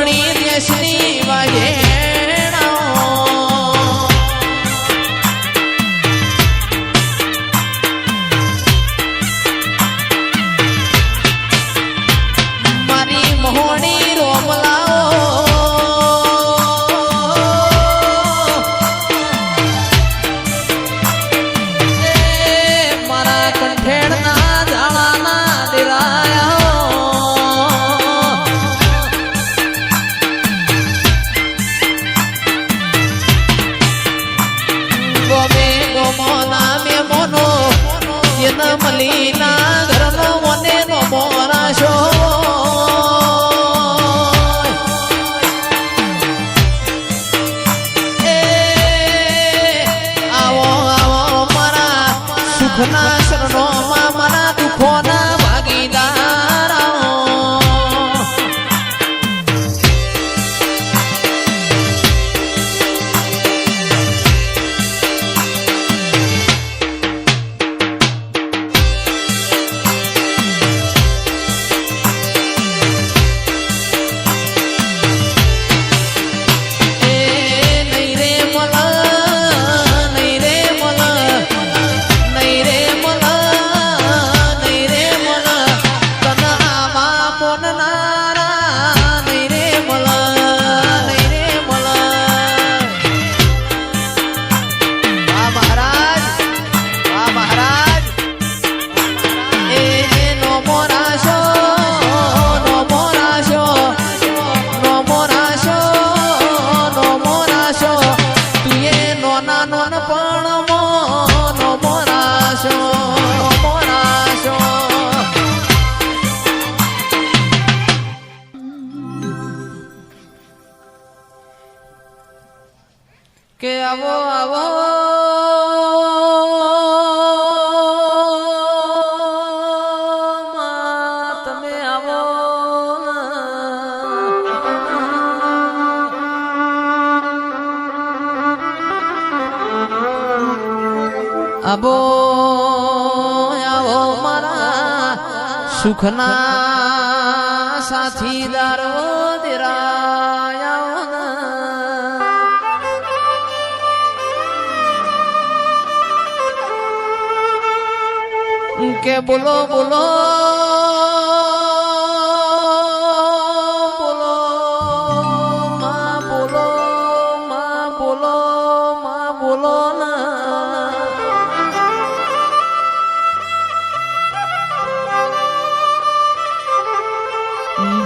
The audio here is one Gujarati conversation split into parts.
મોહણી દેશની વાજેણાઓ મારી મોહણી રોમલાઓ મારા કંઠેડના જાળાના દિરાયા ગોમે ગોમોના મેમોનો એના મલીના ઘરનો મને નો મોરાશો સુખના શરણોમાં મારા દુઃખોના ભાગીદાર કે આવો આવો તમે આવો આવો આવો મારા સુખના સાથીદારો દિરાયા કે બોલો બોલો બોલો માં બોલો માં બોલો માં બોલો ના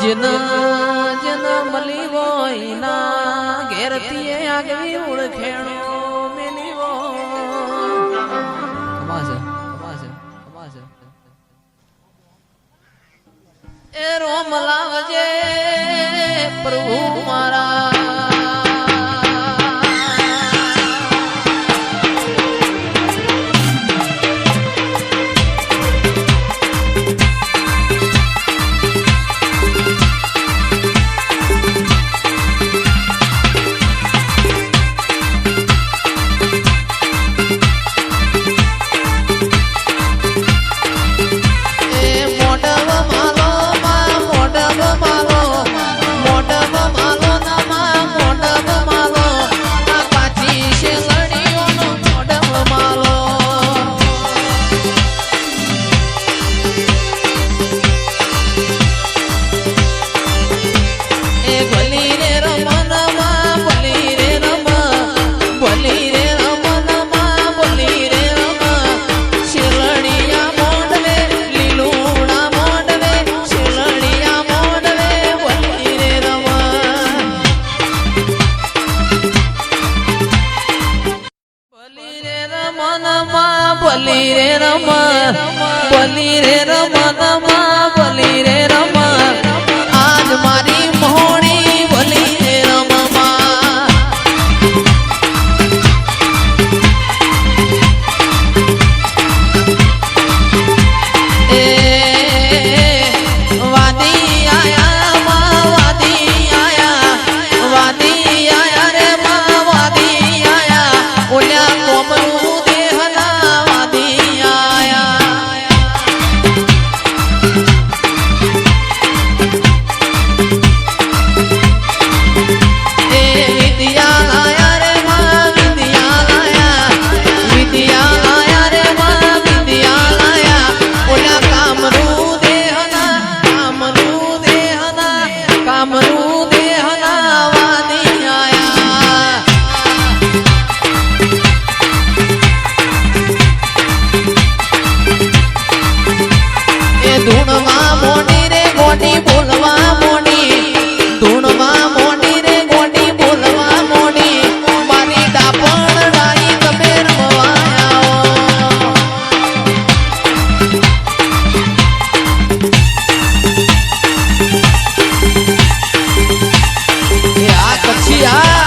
જેના જેના મળી હોય ના ઘેરથી આગવી ઓળખેણો મેલી એ રોમ લાવજે પ્રભુ મારા બલી રે રમ બલી રે રમ નમા બલી રે રમ આજ મારી મોહણી બલી રે રમમાં એ વાદી આયા માં વાદી આયા રે માં વાદી આયા ઓલ્યા કોમરું દેહના વાદી આયા ગોડી બોલવા મોડી ધૂણવા મોડી રે ગોડી બોલવા મોડી મારી ડાપણ રાઈ તમે રમવા આવો એ આ કચ્છિયા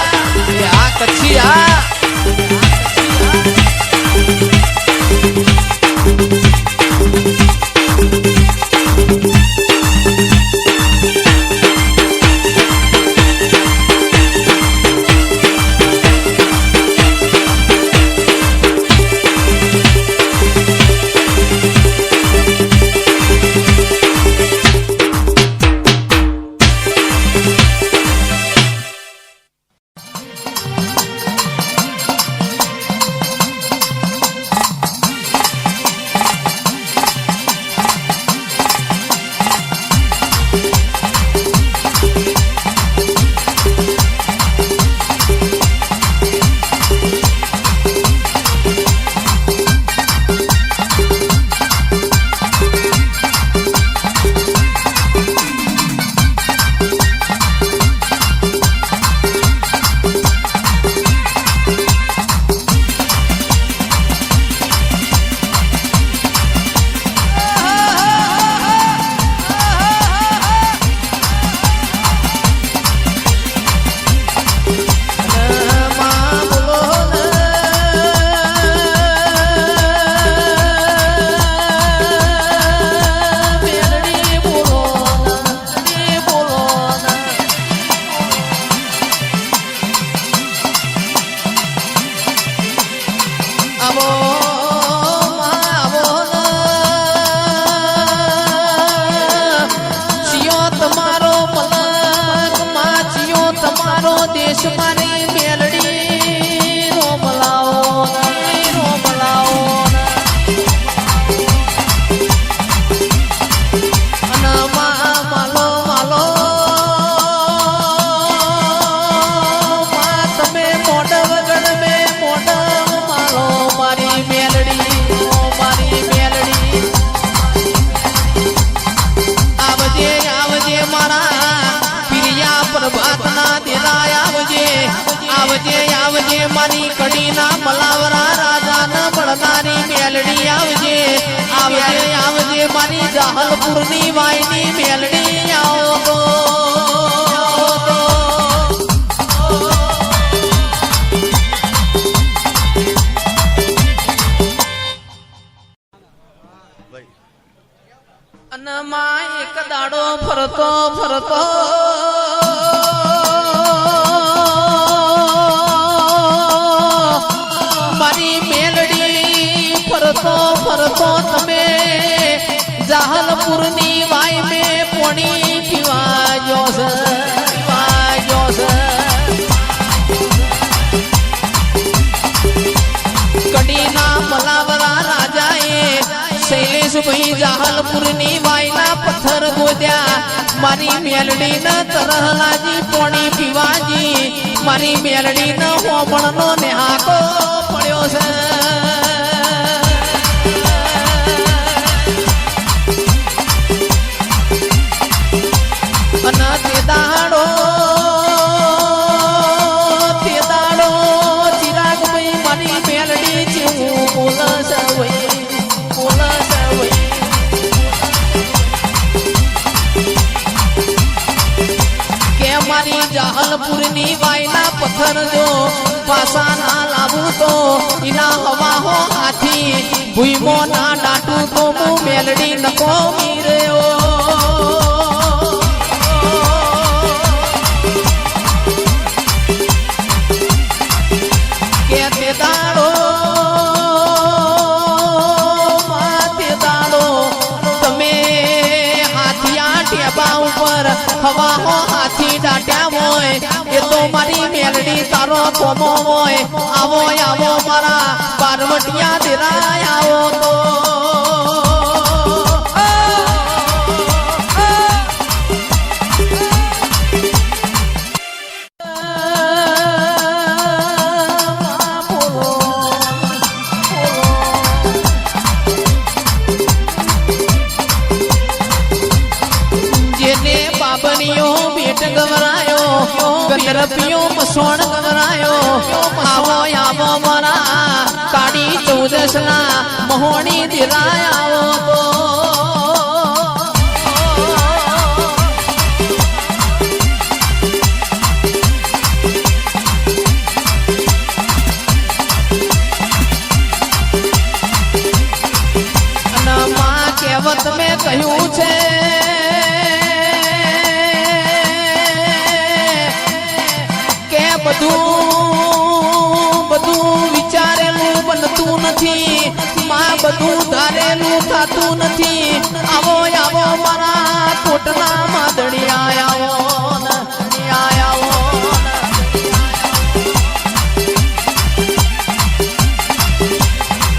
મારી કડીના મલાવરા રાજાના મળનારી મેલડી આવજે આવજે આવજે મારી જાહલપુરની વાયની મેલડી આવો અને માં એક દાડો ફરતો ફરતો ફરતો તમે જાહલપુરની વાય મેં પોણી પીવા જોશે કડીના મલાવરા રાજાએ શૈલેષભાઈ જાહલપુરની વાયના પથ્થર ગોદ્યા મારી મેલડી ન તરહલાજી પોણી પીવાજી મારી મેલડી ન હોમણનો નેહાકો પડ્યો છે તે દાડો ચિરાગ ભાઈ મારી મેલડી જેવું બોલસ કે મારી જાહલપુરની વાયના પથ્થર જો પાસા ના લાવું તો એના હવા હો હાથી ભૂઈમો ના ડાટું તો હું મેલડી નકો મીર્યો હવા હો હાથી ડાટ્યા હોય એ તો મારી મેલડી તારો કોમો હોય આવો આવો મારા પાર્વટિયા દેરાય આવો તો પેટ ગવરાયો ગંદરપિયો મસોણ ગવરાયો આવો આવો મારા કાળી ચૌદસ ના મહોણી દિરાય આવો તો કહેવત મેં કહ્યું છે કે બધું વિચારેલું બનતું નથી માં બધું ધારેલું થતું નથી આવો આવો મારા કોટના માદડિયા આવો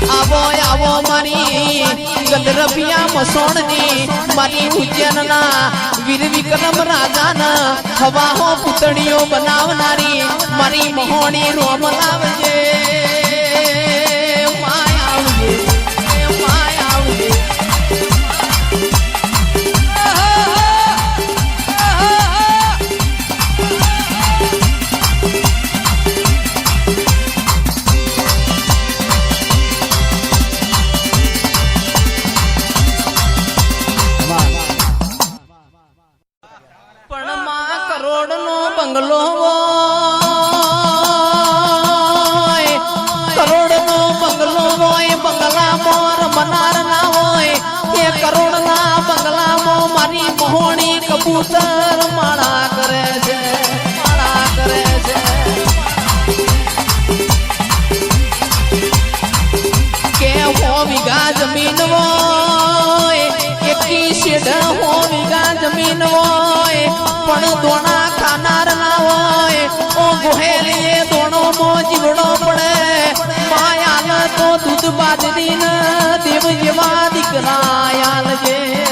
આવો આવો મારી ગંદરપિયા મસોણની મારી ઉજ્જૈનના વીર વિક્રમ રાજાના હવાહો પુતળીઓ બનાવનારી મારી મહોણી રોમ લાવજે માય આવજે માય આવજે બંગલો કરોડનો બંગલો હોય બંગલામાં રમનાર ના હોય એ કરોડના બંગલામાં મારી મહોણી કબૂતર માળા કરે છે કે હો વીઘા જમીન હોય એકી શેઢ હો વીઘા જમીન હોય પણ દોણા ખાનાર ના હોય ઓ ગોહેલીએ દોણો મો જીવડો પડે માયાલ તો દૂધ બાજરી ન દેવ જેવા દીકરા આલજે